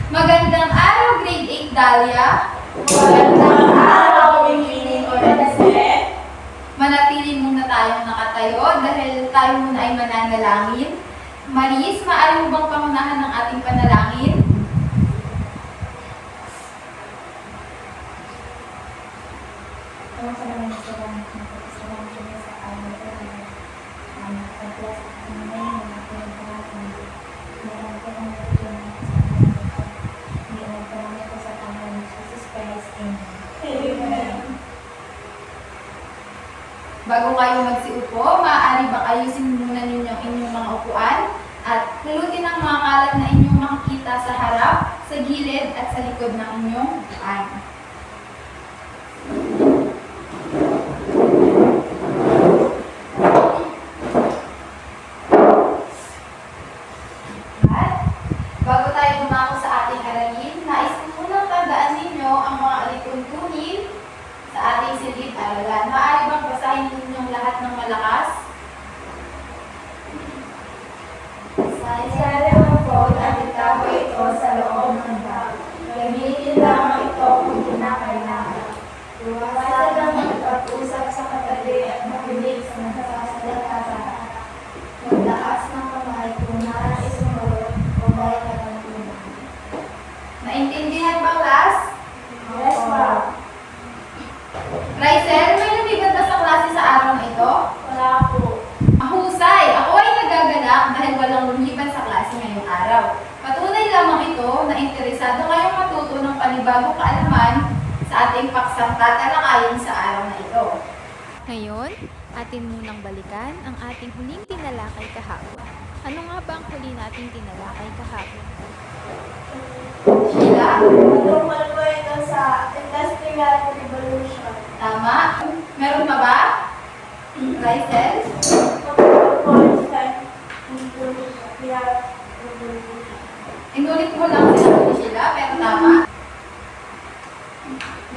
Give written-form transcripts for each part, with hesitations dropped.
Magandang araw, Grade 8 Dahlia. Magandang araw, Winnie Orlese. Manatili muna tayong nakatayo dahil tayo muna ay mananalangin. Maris, maaari mo bang pangunahan ng ating panalangin? Bago kayo magsiupo, maaari bang ayusin muna ninyong inyong mga upuan at hulutin ang mga kalat na inyong makikita sa harap, sa gilid at sa likod ng inyong upuan. At bago tayo dumako sa ating aralin, nais ko munang tandaan ninyo ang mga alituntunin sa ating silid-aralan. Maaari bang basahin ninyong lahat ng malakas? Isari ang phone at itago ito sa loob ng bag. Gamitin lamang ito kung kinakailangan. Iwasan ang magpag-usap sa katabi at makinig sa nagsasalita sa harap. Maglakas ng kamay kung nais sumunod o may katantunan. Naintindihan ba, class? Yes, ma'am. Rysel, may lumibat ba sa klase sa araw na ito? Wala po. Mahusay! Ako ay nagagalak dahil walang lumiban sa klase ngayong araw. Patunay lamang ito na interesado kayong matuto ng panibagong kaalaman sa ating paksang tatalakayin sa araw na ito. Ngayon, atin munang balikan ang ating huling tinalakay kahapon. Ano nga ba ang huli nating tinalakay kahapon? Sheila? Tungkol po ito sa Industrial Revolution. Tama? Meron pa ba? Rysel? Tungkol po sa Industrial Revolution. Inulit mo lang sinabi ni Sheila, pero tama.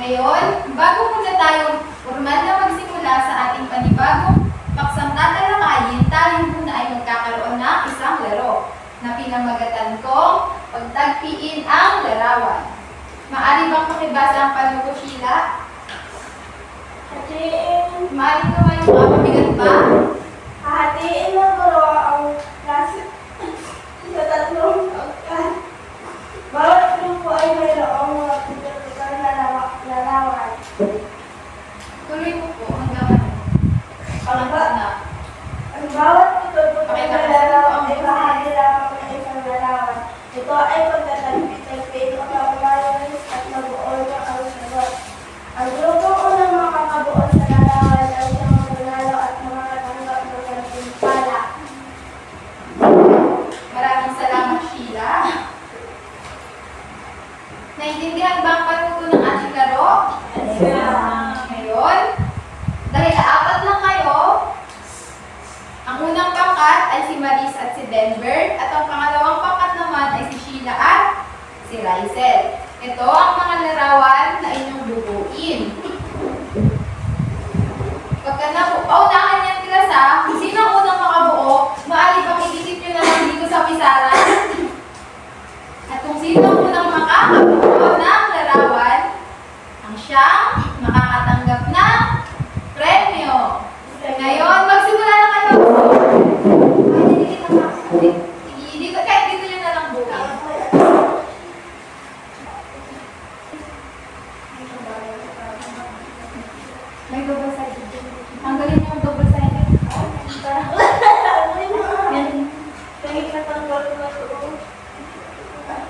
Ngayon, bago muna tayo formal na magsimula sa ating panibagong paksang tatalakayin, tayo muna ay magkakaroon ng isang laro na pinamagatan kong pagtagpiin ang larawan. Maaari bang pakibasa ang panuto, Sheila? Hatiin. Maaari naman yung mabigat pa? Hahatiin ng guro ang klase sa tatlong pagkat. Bawat grupo ay mayroong mga pinagkakal na larawan. Tuloy mo po hanggang pangkat na. Ang bawat puto-puto na larawan ay bahagi lamang ng isang larawan. Ito ay pagtatagpit-tagpit o pagmamayos at mabuo ng ang sagot. Ang grupong unang makakabuo sa larawan ay siyang mananalo at makakatanggap ng gantimpala. Maraming salamat, Sheila. Naintindihan ba ang panuto ng ating laro? Ngayon, dahil apat lang kayo, ang unang pangkat ay si Maris at si Denver, at ang pangalawang pangkat naman ay si Sheila at si Rysel. Ito ang mga larawan na inyong bubuin. Pagka paunahan niyan klasa, kung sino ang unang makabuo, maaari bang idikit nyo na lang dito sa pisara? At kung sino ang unang makakabuo ng larawan, ang siyang makakatanggap ng premyo. Ngayon, magsimula na kayo. Ay, dikit na nga. Dito, kahit dito nyo na lang buuin. May double sided. Tanggalin niyo yung double sided.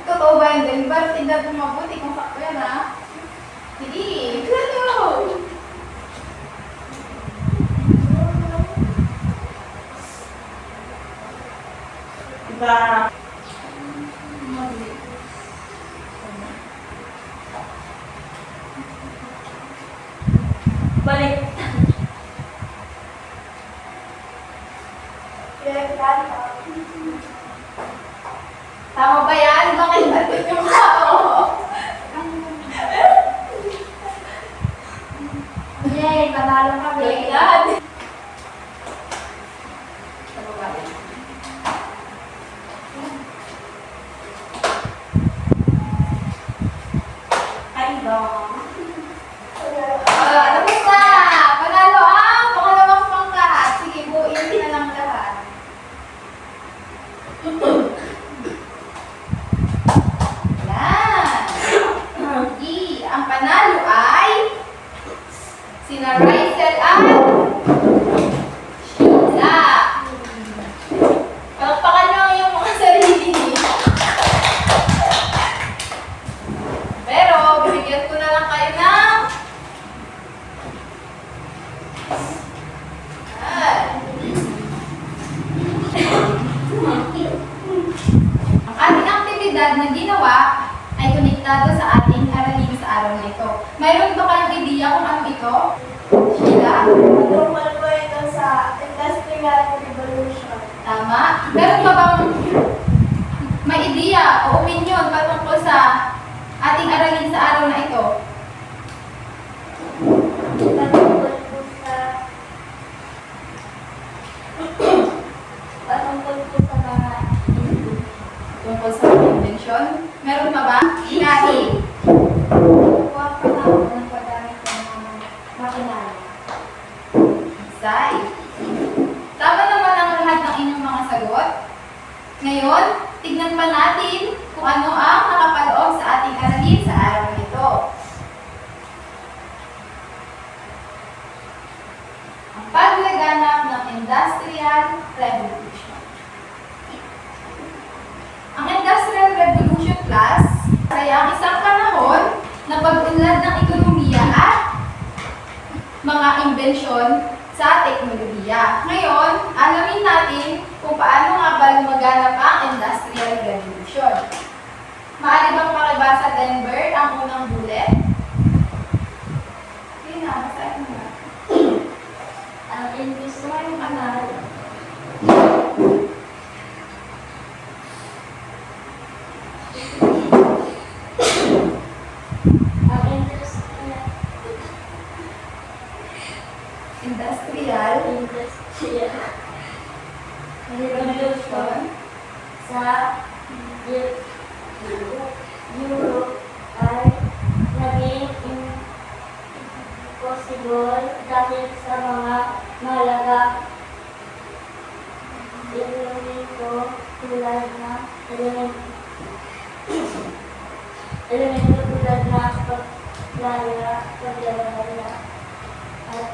Totoo ba yun din? Ba't tingnan mo mabuti kung sakto yan, ha? Sige, claro! Diba? Balik. Tama ba yan? Bakit natin yung tao? Yay, panalo kami. Baliktad. Sa baba yan. aktibidad na ginawa ay konektado sa ating aralin sa araw na ito. Mayroon ba kayong ideya kung ano ito? Sheila? Tungkol po ito sa Industrial Revolution. Tama. Meron ba bang may ideya o opinion patungkol sa ating aralin sa araw na ito? Patungkol po sa mga Tungkol sa invention? Meron pa ba? Inahi? kuha pa na ako ng paggamit ng mga makinarya. Sai. Tama naman ang lahat ng inyong mga sagot. Ngayon, tignan pa natin kung ano ang nakapaloob sa ating aralin sa araw na ito. Ang paglaganap ng Industrial Revolution. Ang Industrial Revolution class ay ang isang panahon na pag-unlad ng ekonomiya at mga imbensyon sa teknolohiya. Ngayon, alamin natin kung paano nga ba lumaganap ang Industrial Revolution. Maaari bang pakibasa, Denver, ang unang bullet? Okay na, basahin mo na. Ang industrial Ano? ang industrial Industrial Revolution sa Europe ay naging impossible dahil sa mga mahalaga elemento tulad na elemento tulad na paglalaya at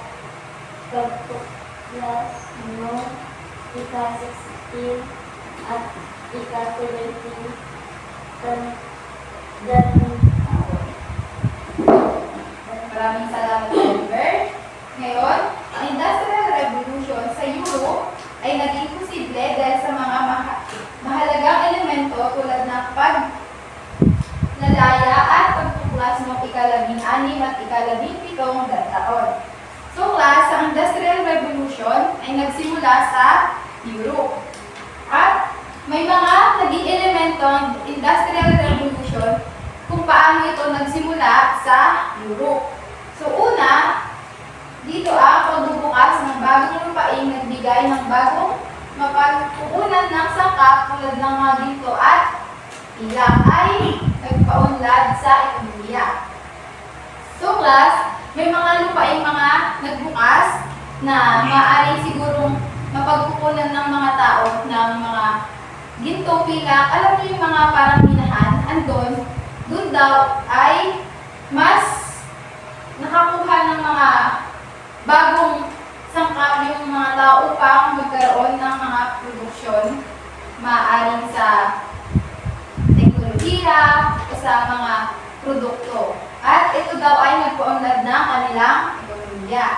pagtuklas ng ika-16 at ika-17 Maraming salamat, Denver. Ngayon, ang Industrial Revolution sa Europe ay naging posible dahil sa mga mahalagang elemento tulad ng paglalaya at pagtuklas ng ika-16 at ika-17 taon. So, class, ang Industrial Revolution ay nagsimula sa Europe. At may mga naging elemento ng Industrial Revolution kung paano ito nagsimula sa Europe. So una, dito ang pagbubukas ng bagong lupain nagbigay ng bagong mapagkukunan ng sangkap tulad ng mga ginto at pilak ay nagpaunlad sa ekonomiya. So class, may mga lupain mga nagbukas na maaari sigurong mapagkukunan ng mga tao ng mga ginto, pilak, alam niyo yung mga parang minahan, andon, doon daw ay mas nakakuha ng mga bagong sangkap yung mga tao upang magkaroon ng mga produksyon maaaring sa teknolohiya o sa mga produkto. At ito daw ay nagpaunlad ng kanilang ekonomiya.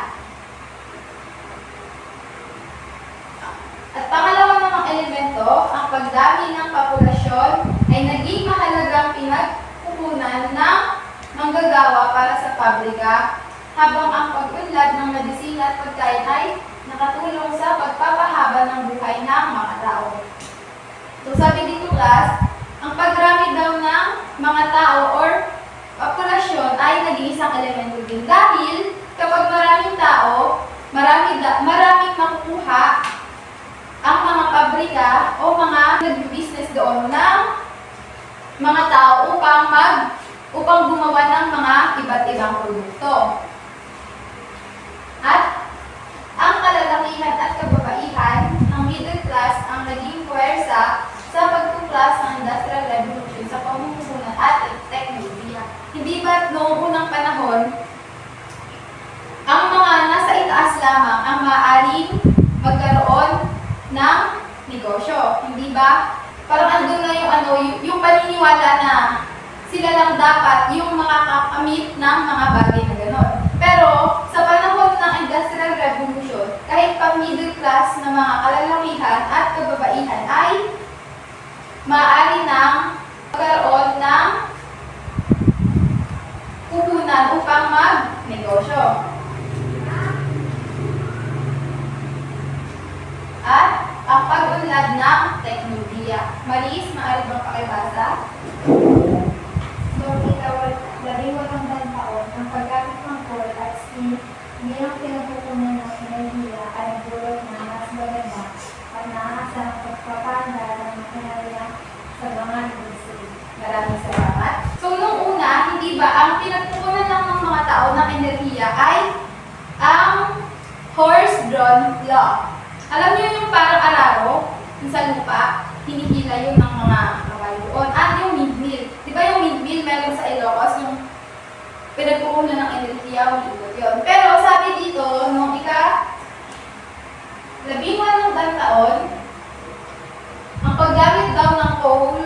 At pangalawa namang elemento, ang pagdami ng populasyon ay naging mahalagang pinagkukunan ng manggagawa para sa pabrika, habang ang pag-unlad ng medisina at pagkain ay nakatulong sa pagpapahaba ng buhay ng mga tao. So sabi dito class, ang pagramid daw ng mga tao or populasyon ay naging isang elemento din dahil kapag maraming tao, maraming makukuha ang mga pabrika o mga nag-business doon ng mga tao upang gumawa ng mga iba't ibang produkto. At ang kalalakihan at kababaihan ng middle class ang naging puwersa sa pagtuklas ng Industrial Revolution sa pamumuhunan at teknolohiya. Hindi ba noong unang panahon, ang mga nasa itaas lamang ang maaaring magkaroon ng negosyo? Hindi ba? Parang andun na yung paniniwala na sila lang dapat yung makakakamit ng mga bagay na gano'n. Pero sa panahon ng Industrial Revolution, kahit pang middle class na mga kalalakihan at kababaihan ay maaari nang puhunan upang magnegosyo. At ang pag-unlad ng teknolohiya. Maris, maaari bang pakibasa? Noong ika-18 taon, ang paggamit ng coal at steam bilang pinagkukunan ng enerhiya ay nagdulot na mas maganda at naaasang pagpapanda ng makinarya sa mga industry. Maraming salamat. So, nung una, hindi ba ang pinagkukunan lang ng mga tao ng enerhiya ay ang horse-drawn law? Alam niyo yung parang araro, yung sa lupa, hinihila yun ng mga kabayo doon. At yung windmill. Di ba yung windmill meron sa Ilocos, yung pinagkukunan ng enerhiya, umiikot yun. Pero sabi dito, nung ika-18 taon, ang paggamit daw ng coal,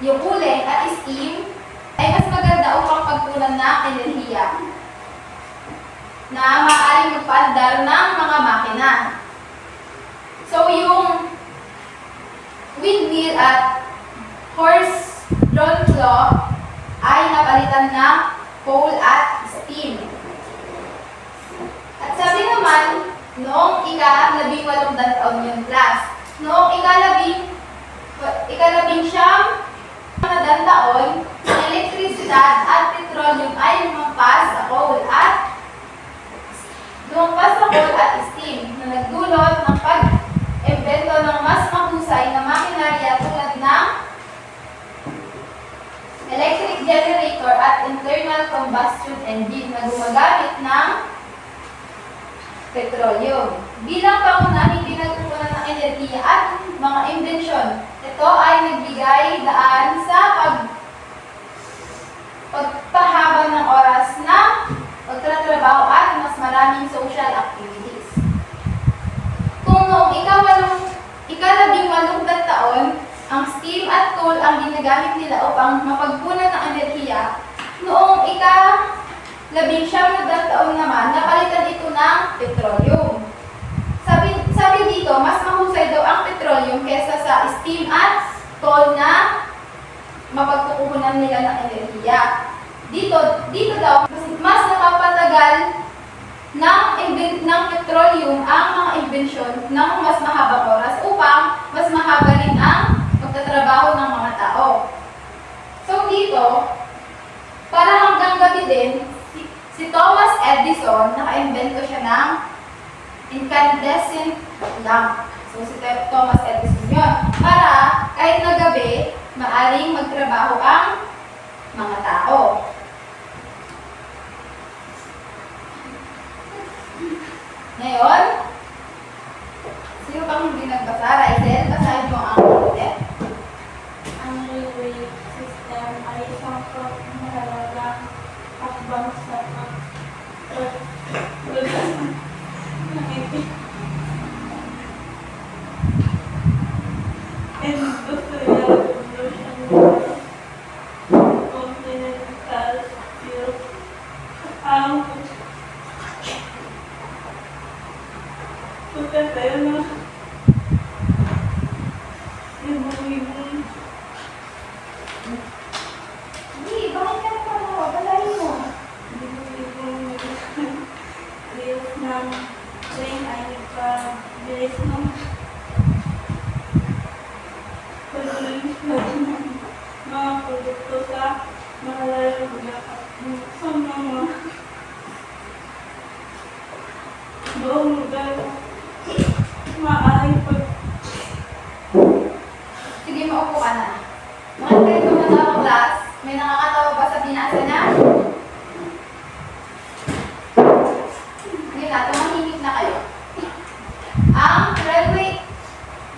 yung uling at steam, ay mas maganda upang pagkunan ng enerhiya na maaaring magpaandar ng mga makina. So, yung windmill at horse-drawn claw ay napalitan ng coal at steam. At sabi naman, noong ika-18 taon yung class, noong ika-19 taon, ang elektrisidad at petroleum ay lumampas sa coal at steam na nagdulot ng pag-imbento ng mas mahusay na makinarya tulad ng electric generator at internal combustion engine na gumagamit ng petroleum. Bilang pangunahing pinagkukunan ng enerhiya at mga imbensyon, ito ay nagbigay daan sa pagpahaba ng oras na pagtatrabaho at mas maraming social activities. Kung noong ika-18 taon, ang steam at coal ang ginagamit nila upang mapagkunan ng enerhiya, noong ika-19 taon naman, napalitan ito ng petroleum. Sabi dito, mas mahusay daw ang petroleum kesa sa steam at coal na mapagkukunan nila ng enerhiya. Dito daw, mas napapatagal ng petroleum ang mga imbensyon ng mas mahabang oras upang mas mahaba rin ang pagtatrabaho ng mga tao. So dito, para hanggang gabi din, si Thomas Edison, naka-invento siya ng incandescent lamp. So si Thomas Edison yun. Para kahit na gabi, maaring magtrabaho ang mga tao. Ngayon, sino pang hindi nagbasa? Raizel, basahin mo ang ulit. Ang railway system ay isang mahalagang hakbang sa industrial revolution ng continental Europe. Ang pagkatayo ng libong-libong Hindi, bakit ka pa mo? Balayin mo. reels ng train ay nagpabilis ng pag-release ng mga produkto sa malalayong lugar at sa mga buong lugar maaaring Sige, maupo ka na. Mga kayo mga class, may nakakatawa ba sa binasa na? Ngayon na, tumahimik na kayo. Ang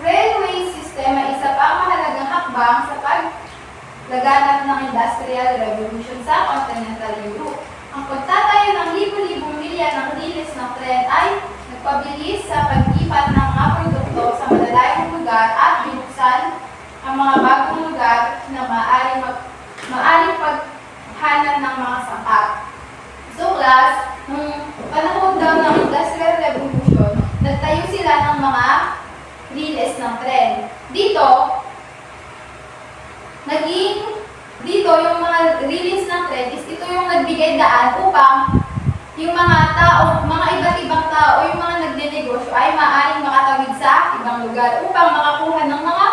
railway system ay isa pang mahalagang hakbang sa paglaganap ng Industrial Revolution sa Continental Europe. Ang pagtatayo ng libo-libong milya ng linis ng tren ay nagpabilis sa pag-ipat ng mga produkto sa malalayong lugar at binuksan ang mga bagong lugar na maaaring paghanan ng mga sangkap. So class, nung panahon daw ng Industrial Revolution, nagtayo sila ng mga linis ng tren. Dito, naging dito yung mga release ng credits, ito yung nagbigay daan upang yung mga tao, mga iba't ibang tao o yung mga nagnenegosyo ay maaaring makatawid sa ibang lugar upang makakuha ng mga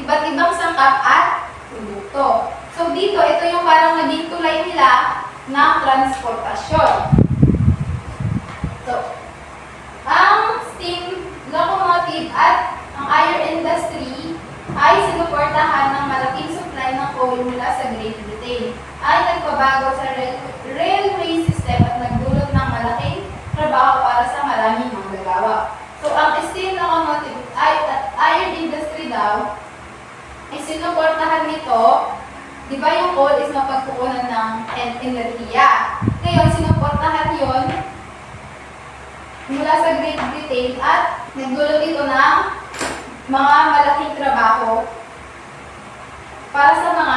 iba't ibang sangkap at produkto. So dito, ito yung parang naging tulay nila ng transportasyon. So, ang steam locomotive at ang iron industry ay sinuportahan ng malaking supply ng coal mula sa Great Britain. Ay nagpabago sa railway system at nagdulot ng malaking trabaho para sa maraming manggagawa. So, ang steam locomotive at iron industry daw ay sinuportahan nito. Di ba yung coal is mapagkukunan ng enerhiya? Ngayon, sinuportahan yon mula sa Great Britain at nagdulot ito ng mga malaking trabaho para sa mga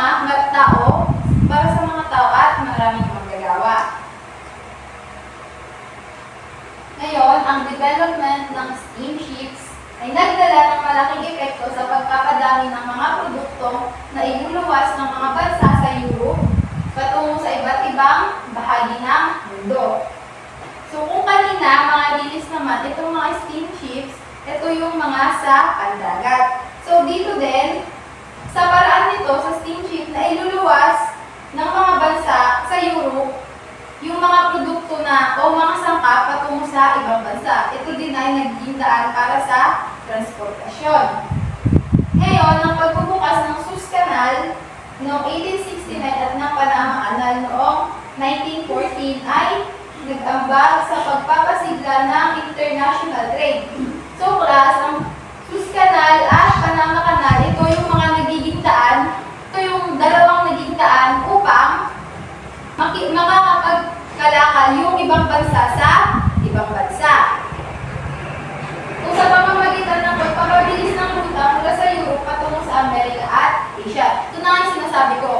tao at maraming manggagawa. Ngayon, ang development ng steamships ay nagdala ng malaking epekto sa pagpapadami ng mga produkto na inuluwas ng mga bansa sa Europe patungo sa iba't ibang bahagi ng mundo. So kung kanina, mga linis naman, itong mga steamships, ito yung mga sa pandagat. So dito din, sa paraan nito, sa steamship na iluluwas ng mga bansa sa Europe, yung mga produkto na o mga sangkap patungo sa ibang bansa. Ito din ay naging daan para sa transportasyon. Ngayon, ang pagbubukas ng Suez Canal noong 1869 at ng Panama Canal noong 1914 ay nag-ambag sa pagpapasigla ng international trade. So, class, ang Suez Canal at Panama Canal, ito yung mga nagiging daan, ito yung dalawang naging daan upang makakapagkalakal yung ibang bansa sa ibang bansa. Kung sa pamamagitan ng pagpapabilis ng ruta mula sa Europe patungo sa Amerika at Asia. Ito na nga yung sinasabi ko.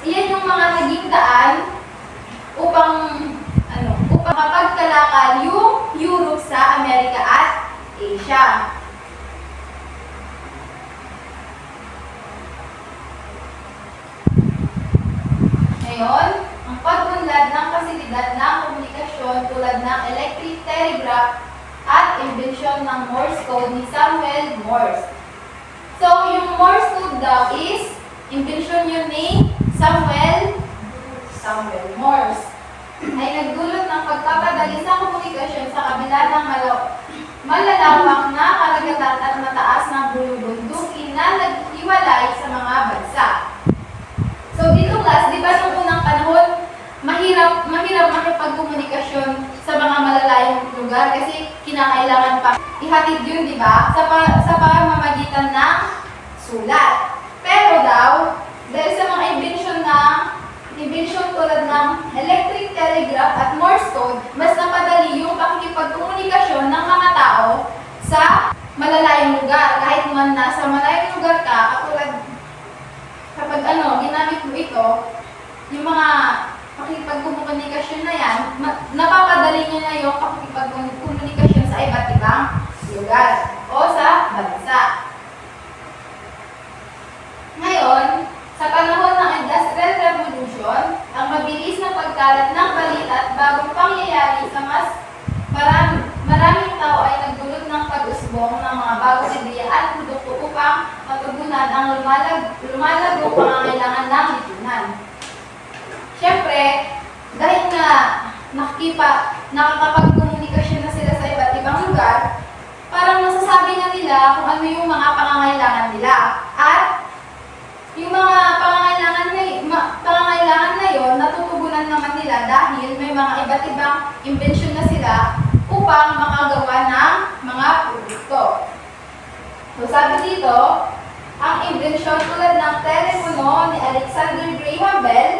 Iyan yung mga naging daan upang mapagkalakal yung Europe sa Amerika at Asia. Ngayon, ang pag-unlad ng pasilidad ng komunikasyon tulad ng electric telegraph at imbensyon ng Morse code ni Samuel Morse. So, yung Morse code daw is imbensyon yun ni Samuel Morse. Ay nagdulot ng pagpapadali sa komunikasyon sa kabila ng malalawak na karagatan at mataas na bulubundukin na naghiwalay sa mga bansa. So dito class, di ba nung unang panahon, mahirap makipagkomunikasyon sa mga malalayong lugar kasi kinakailangan pa ihatid yun, di ba? Sa pamamagitan ng sulat. Pero daw, dahil sa mga inbensyon tulad ng electric telegraph at Morse code, mas napadali yung pakikipagkomunikasyon ng mga tao sa malalayong lugar. Kahit man nasa malayong lugar ka, katulad kapag ginamit mo ito, yung mga pakikipagkomunikasyon na yan, napapadali niya na yung pakikipagkomunikasyon sa iba't ibang lugar o sa bansa. Ngayon, sa panahon ng Industrial Revolution, ang mabilis na pagkalat ng balita at bagong pangyayari sa maraming tao ay nagdulot ng pag-usbong ng mga bagong ideya at produkto upang matugunan ang lumalagong pangangailangan ng lipunan. Siyempre, dahil nga nakakapagkomunikasyon na sila sa iba't ibang lugar, parang nasasabi na nila kung ano yung mga pangangailangan nila. At yung mga pangangailangan na yon natutugunan naman nila dahil may mga iba't ibang imbensyon na sila upang makagawa ng mga produkto. So sabi dito, ang imbensyon tulad ng telepono ni Alexander Graham Bell,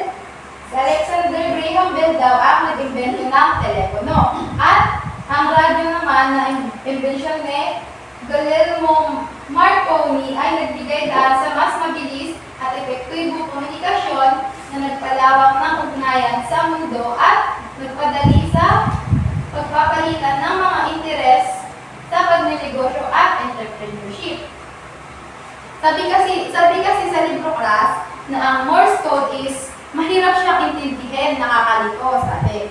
si Alexander Graham Bell daw ang nag-imbento ng telepono. At ang radyo naman na imbensyon ni Guglielmo Marconi ay nagbigay dahil sa mas mabilis at epektibong komunikasyon na nagpalawak ng ugnayan sa mundo at nagpadali sa pagpapalitan ng mga interes sa pagnenegosyo at entrepreneurship. Sabi kasi sa libro class na ang Morse code is mahirap siyang intindihin, nakakalito sabi.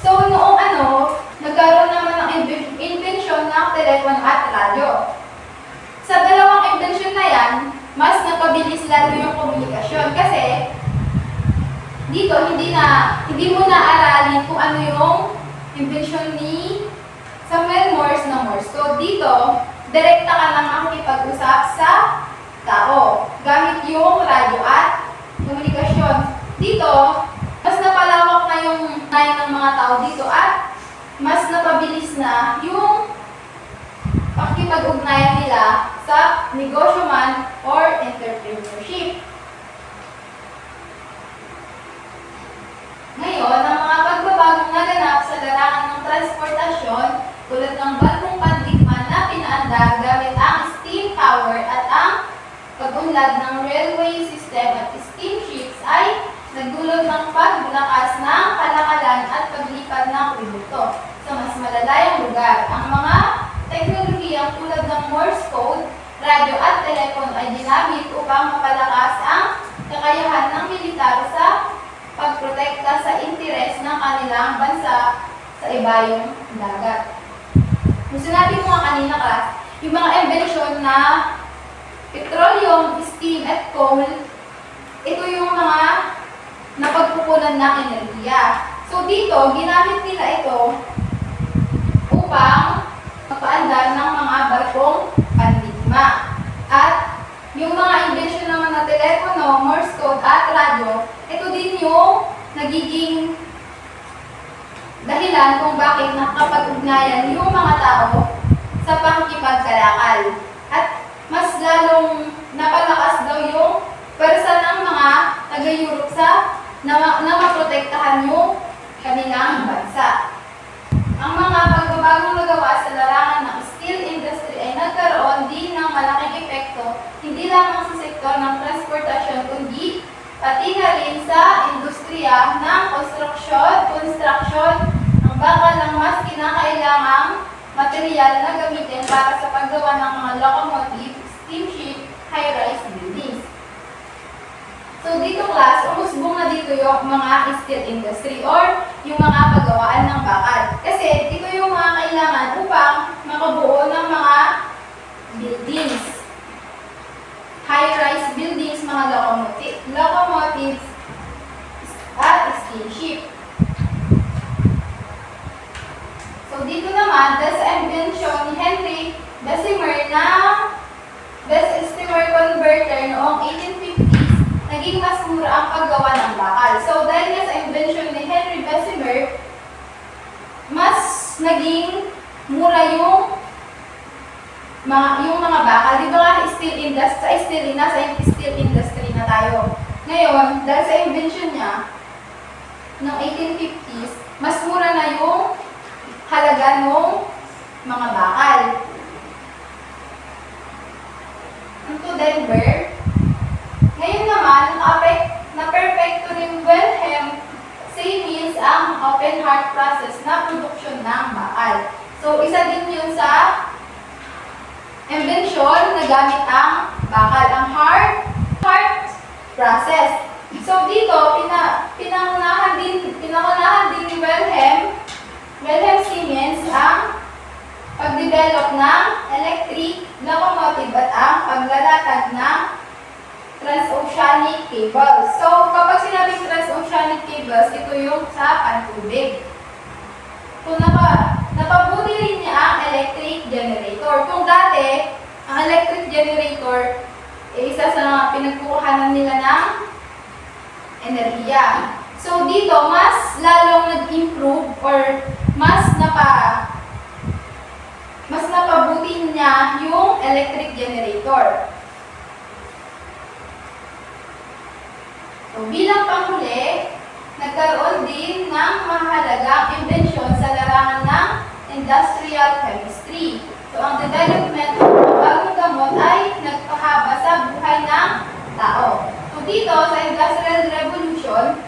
So noong nagkaroon naman ng inbensyon ng telepono at radyo. Sa dalawang inbensyon na yan, mas napabilis lalo yung komunikasyon kasi dito hindi mo na aralin kung ano yung inbensyon ni Samuel Morse na Morse code. Dito, direkta ka lang makikipag-usap sa tao gamit yung radyo at komunikasyon. Dito, mas napalawak na yung line ng mga tao dito at mas napabilis na yung pakikipag-ugnayan nila sa negosyo man or entrepreneurship. Ngayon, ang mga pagbabagong naganap sa larangan ng transportasyon tulad ng bagong pandigma na pinaandar gamit ang steam power at ang pag-unlad ng railway system at steamships ay nagdulot ng pagbulakas ng kalakalan at paglipad ng produkto sa mas malalayang lugar. Ang mga teknolohiyang tulad ng Morse code, radyo at telepono ay ginamit upang mapalakas ang kakayahan ng militar sa pagprotekta sa interes ng kanilang bansa sa ibayong dagat. Kung sinabi ko nga kanina class, yung mga inbensyon na petroleum, steam, at coal, ito yung mga napagpupunan ng enerhiya. So dito, ginamit nila ito upang magpaandar ng mga barkong pandigma. At yung mga inbensyon naman na telepono, Morse code at radyo, ito din yung nagiging dahilan kung bakit nakapag-ugnayan yung mga tao sa pakikipagkalakal. At mas lalong napalakas daw yung pwersa ng mga taga-Europe na maprotektahan yung kanilang bansa. Ang mga pagbabagong nagawa sa larangan ng steel industry ay nagkaroon din ng malaking epekto hindi lamang sa sektor ng transportasyon kundi pati na rin sa industriya ng construction ng bakal ng mas kinakailangang material na gamitin para sa paggawa ng mga locomotive, steamship, high-rise buildings. So dito class, umusbong na dito yung mga steel industry or yung mga paggawaan ng bakal. Kasi dito yung mga kailangan upang makabuo ng mga buildings. High-rise buildings, mga locomotives, at steamship. So dito naman, dahil sa invention ni Henry Bessemer na Bessemer converter noong 1850s, naging mas mura ang paggawa ng bakal. So dahil nga sa invention ni Henry Bessemer, mas naging mura yung mga bakal. Di ba nga steel industry na tayo. Ngayon, dahil sa invention niya, noong 1850s, mas mura na yung halaga ng mga bakal. Ito Denver. Ngayon naman, na-perfecto ni Wilhelm Siemens ang open heart process na produksyon ng bakal. So, isa din yun sa invention na gamit ang bakal, ang heart process. So, dito, pinangunahan din ni Wilhelm Siemens ang pagdevelop ng electric locomotive at ang paglalatag ng transoceanic cables. So, kapag sinabing transoceanic cables, ito yung sa pantubig. Kung napabuti rin niya ang electric generator. Kung dati, ang electric generator ay isa sa pinagkukuhanan nila ng enerhiya. So, dito, mas lalong nag-improve or mas napabuti niya yung electric generator. So, bilang panghuli, nagkaroon din ng mahalagang imbensyon sa larangan ng industrial chemistry. So, ang development ng bagong gamot ay nagpahaba sa buhay ng tao. So, dito sa Industrial Revolution,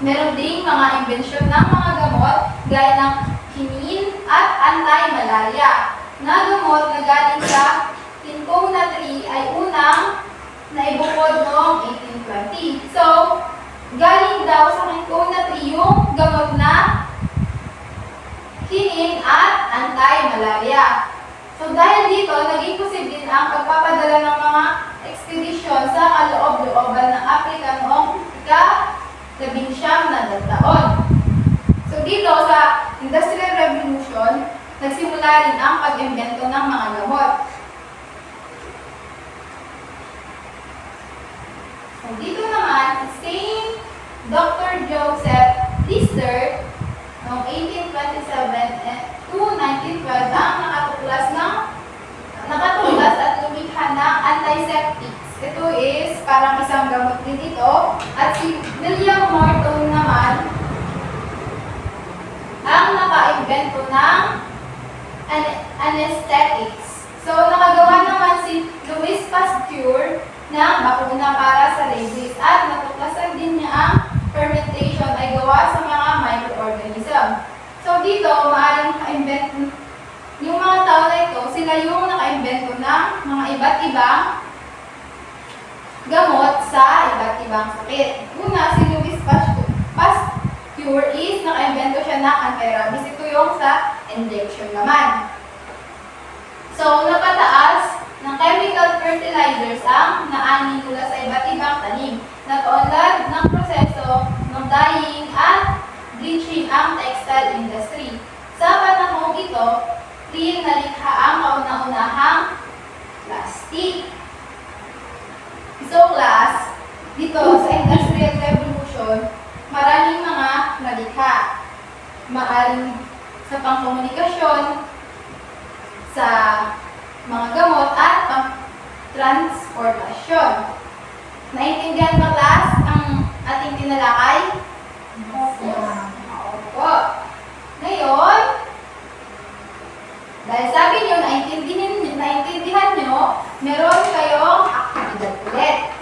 meron ding mga imbensyon ng mga gamot gaya ng quinine at anti-malaria na gamot na galing sa Cinchona tree ay unang na ibukod noong 1820. So, galing daw sa Quinquina tree yung gamot na kining at anti-malaria. So, dahil dito, naging posible ang pagpapadala ng mga ekspedisyon sa kaloob-looban ng Africa noong ika-19 na taon. So, dito sa Industrial Revolution, nagsimula rin ang pag-imbento ng mga gamot. So, dito naman, si Saint Dr. Joseph Lister, noong 1827 to 1912, ang nakatulas at lumikha ng antiseptics. Ito is parang isang gamot din ito. At si William Morton naman, ang naka-invento ng anesthetics. So, nakagawa naman si Louis Pasteur ng bakuna para sa rabies at natuklasan din niya ang fermentation ay gawa sa mga microorganism. So, dito, maaaring naka-invent yung mga tao na ito, sila yung naka-invento ng mga iba't ibang gamot sa iba't ibang sakit. Una, si Louis Pasteur is naka-invento siya ng anti-rabies. Ito yung sa injection naman. So, napataas ng chemical fertilizers ang naani mula sa iba't ibang tanim. Nakaunlad ng proseso ng dyeing at bleaching ang textile industry. Sa panahong ito, rin nalikha ang kauna-unahang plastic. So, class, dito sa Industrial Revolution, maraming mga nalikha. Maaring sa pangkomunikasyon, sa mga gamot at pang-transportasyon. Naintindihan ba, class, ang ating tinalakay? Opo. Ngayon, dahil sabi nyo, naintindihan nyo, meron kayong aktibidad ulit.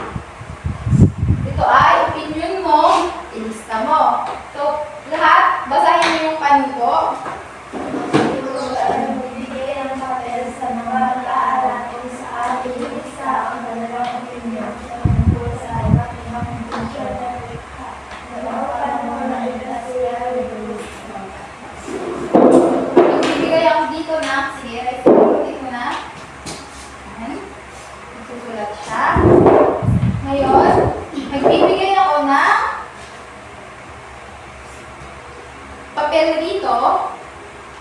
Ito ay opinion mo, ilista mo. So, lahat, basahin nyo yung panito. Bigay ang papel sa mga nag-aaral sa ating isa ang kanilang opinion tungkol sa iba't ibang intensyon na likha na mga panahon ng Industrial Revolution. Magbibigay ako dito na, sige, ulit mo na. Ayan. Susulat siya. Ngayon, magbibigay ako ng papel dito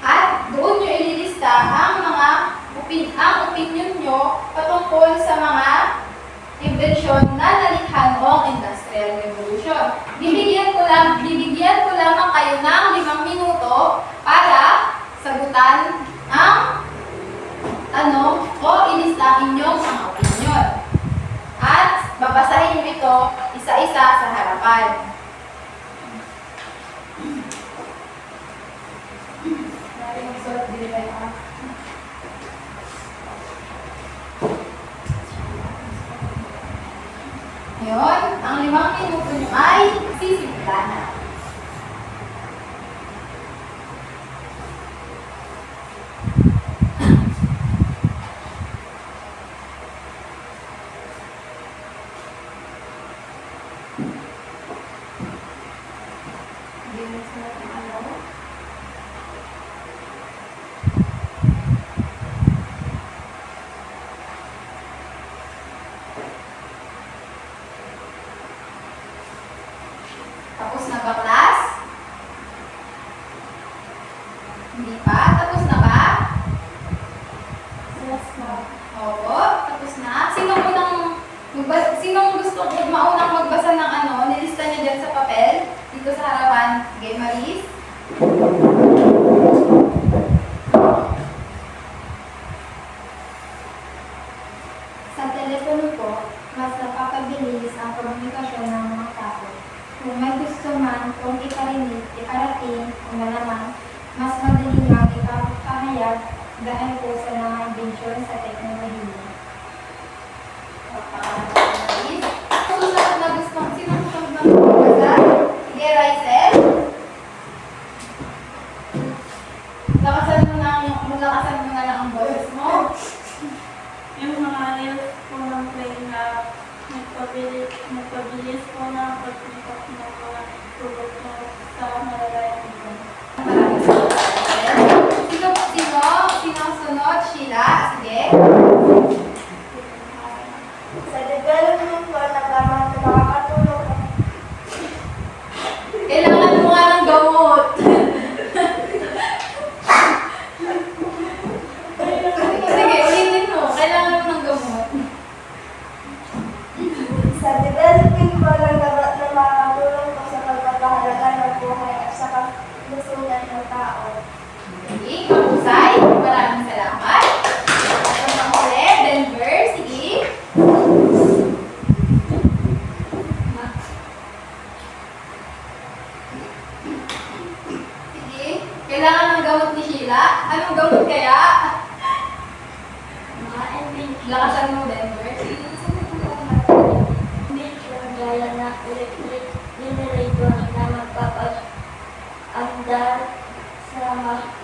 at doon nyo ililista ang mga opinion nyo patungkol sa mga inbensyon na nalikha noong Industrial Revolution. Bibigyan ko lamang kayo ng 5 minuto para sagutan ang o ilista ang inyong mga opinion. At babasahin nyo ito isa-isa sa harapan. Ngayon, ang 5 minuto nyo ay sisimula na. Tapos na ba, class? Hindi pa? Tapos na ba? Yes, ma'am. Oo, tapos na. Sinong gusto maunang magbasa ng nilista niya dyan sa papel? Dito sa harapan, Gay Maris. Sa telepono po, mas napapabilis ang komunikasyon ng mga tao. Kung may gusto man kung ikarating, kung naman, mas madali lang ipapahayag dahil po sa mga inbensyon sa teknolohiya. Susunod na gusto, sinong susunod na magbasa? Sige, Rysel. Lakasan mo na lang ang boses mo. Yung mga reels po ng playing Napabilis po na pagpuntak ng mga tulog na sa malalayang iban. Maraming salamat. Sino ang sunod? Sheila? Sige. Sa development po ng gamang makakatulong Kailangan mo nga ng gamot. Sige, ulitin mo. Kailangan mo ng gamot. sa development po ng gamot na makakatulong po sa pagpapahalaga ng buhay at sa kalusugan ng tao. Sige, mahusay. Maraming salamat. At ang ulit, Denver. Sige. Sige. Kailangan ng gamot ni Sheila. Anong gamot kaya? Mga invention Lakasan mo, Denver. Sige. gaya ng electric generator na magpapag-andar sa makina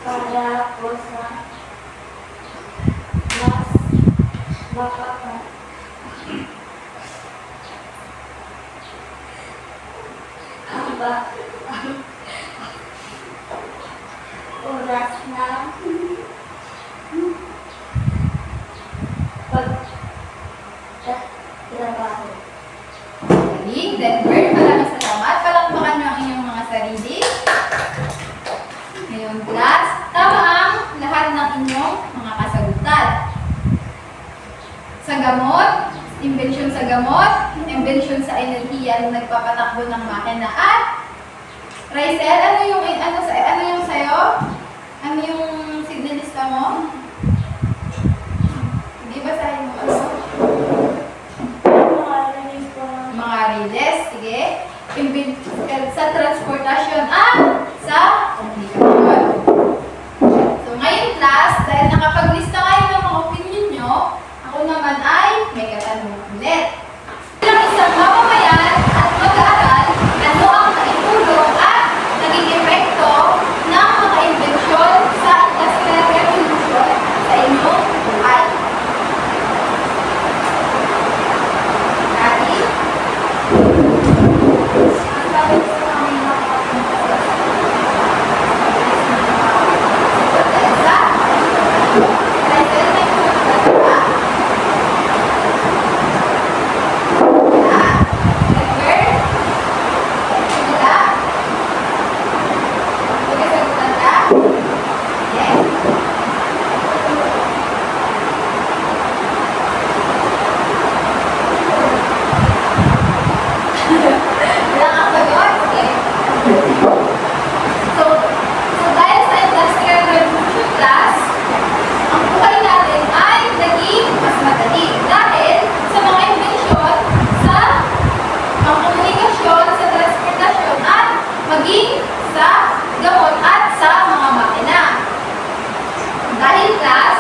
para po sa mas makaka ang oras na pagtrabaho. Galing, Denver. Maraming salamat. Palakpakan nyo ang inyong mga sarili. Ngayon, class, tama ang lahat ng inyong mga kasagutan. Sa gamot, invention sa gamot, invention sa enerhiya na nagpapatakbo ng makina at Rysel, ano yung sayo? Ano yung signalista mo? Hindi basahin mo ano? Mga riles, sige. Sa transportasyon at sa komunikasyon. So ngayon class, dahil nakapaglista kayo ng mga opinion nyo, ako naman ay may katanungan ulit. Bilang isang mamamayan at mag-aaral, ano ang naitulong at naging epekto ng mga invensyon sa Industrial Revolution sa inyong buhay? Ready? Dahil sa Industrial Revolution class, ang buhay natin ay naging mas madali. Dahil sa mga invensyon sa pangkomunikasyon, sa transportasyon, at maging sa gamot at sa mga makina. Dahil class,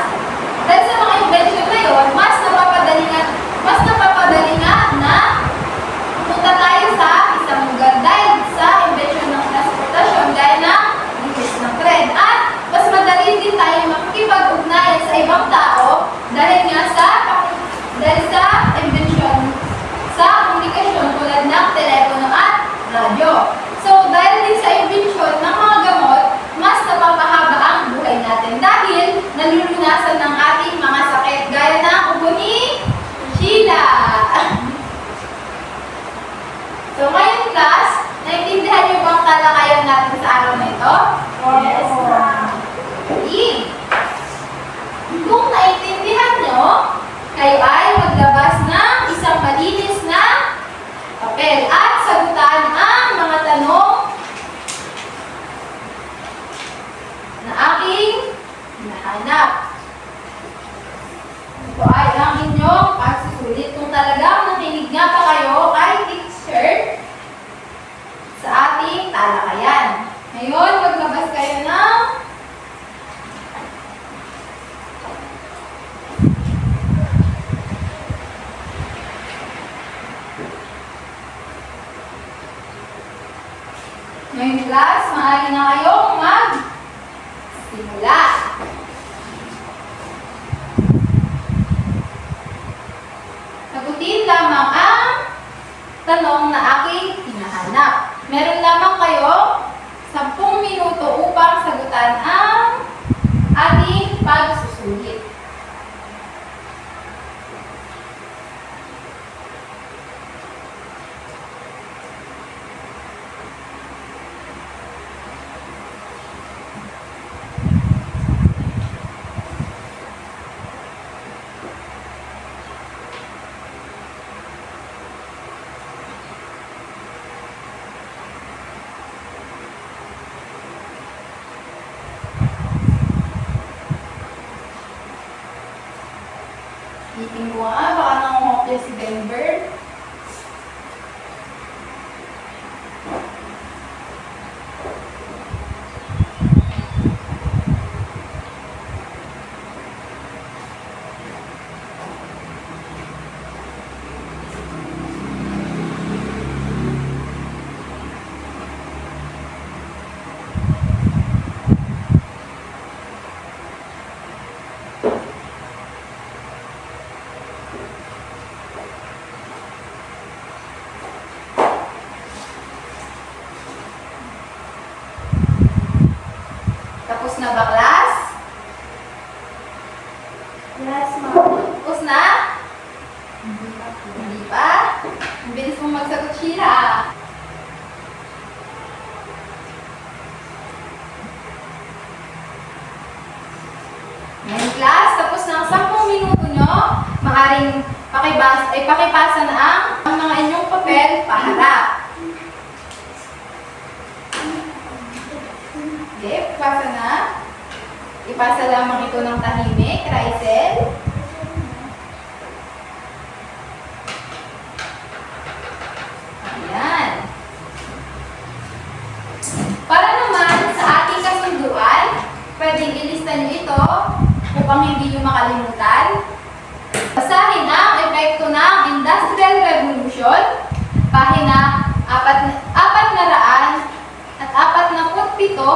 dahil sa mga invensyon na yun, mas napapadali nga na punta tayo sa isang lugar dahil sa invensyon ng transportasyon, gaya ng bilis ng tren. At mas madali din tayo makikipag-ugnayan sa ibang tao dahil sa invensyon sa komunikasyon tulad ng telepono at radyo. So, dahil din sa invensyon ng mga gamot, mas napapahaba ang buhay natin dahil nalulunasan ng ating mga sakit gaya ng ubo ni Sheila. So, ngayon class, naintindihan niyo ba ang talakayan natin sa araw na ito? Yes, ma'am. Okay. Kung naintindihan niyo, kayo ay maglabas ng isang malinis na papel at sagutan ang mga tanong na aking nahanap. Ito ay ang inyong pagsusulit. Kung talagang nakinig nga pa kayo kay teacher sa ating talakayan. Ngayon, maglabas kayo ng ngayon class, maaari na kayong mag-simula. tanong na aking hinahanap. Meron lamang kayo 10 minuto upang sagutan ang ating pagsusulit. Isipin ko nga, baka nangungopya si Denver. Tapos na ba, class? Yes, ma'am. Tapos na? Hindi pa? Ang bilis mong magsagot, Sheila. Ngayon, class, tapos na ang 10 minuto nyo. Maaaring pakipasa na ang mga inyong papel paharap. Okay, ipasa na. Ipasa lamang ito ng tahimik, Rysel. Ayan. Para naman sa ating kasunduan, pwedeng ilista nyo ito upang hindi nyo makalimutan. Basahin ang epekto ng Industrial Revolution, pahina 447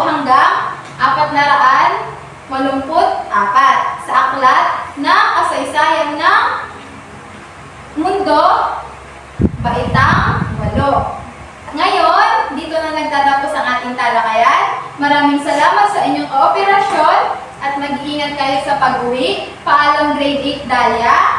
hanggang 484 sa aklat ng kasaysayan ng mundo, baitang 8. Ngayon, dito na nagtatapos ang ating talakayan. Maraming salamat sa inyong kooperasyon at mag-iingat kayo sa pag-uwi. Paalam grade 8 Dahlia.